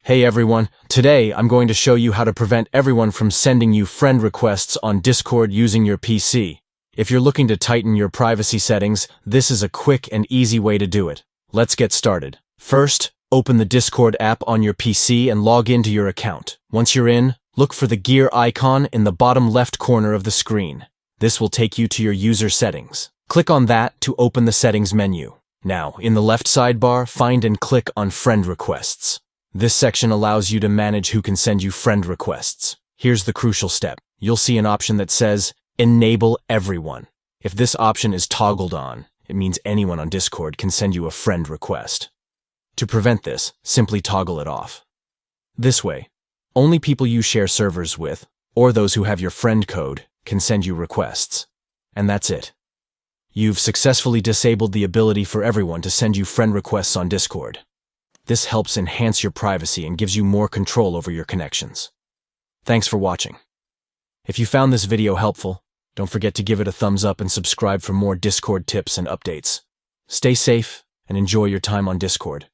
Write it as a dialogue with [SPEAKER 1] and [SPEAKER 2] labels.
[SPEAKER 1] Hey everyone, today I'm going to show you how to prevent everyone from sending you friend requests on Discord using your PC. If you're looking to tighten your privacy settings, this is a quick and easy way to do it. Let's get started. First, open the Discord app on your PC and log into your account. Once you're in, look for the gear icon in the bottom left corner of the screen. This will take you to your user settings. Click on that to open the settings menu. Now, in the left sidebar, find and click on Friend Requests. This section allows you to manage who can send you friend requests. Here's the crucial step. You'll see an option that says, Enable Everyone. If this option is toggled on, it means anyone on Discord can send you a friend request. To prevent this, simply toggle it off. This way, only people you share servers with, or those who have your friend code, can send you requests. And that's it. You've successfully disabled the ability for everyone to send you friend requests on Discord. This helps enhance your privacy and gives you more control over your connections. Thanks for watching. If you found this video helpful, don't forget to give it a thumbs up and subscribe for more Discord tips and updates. Stay safe and enjoy your time on Discord.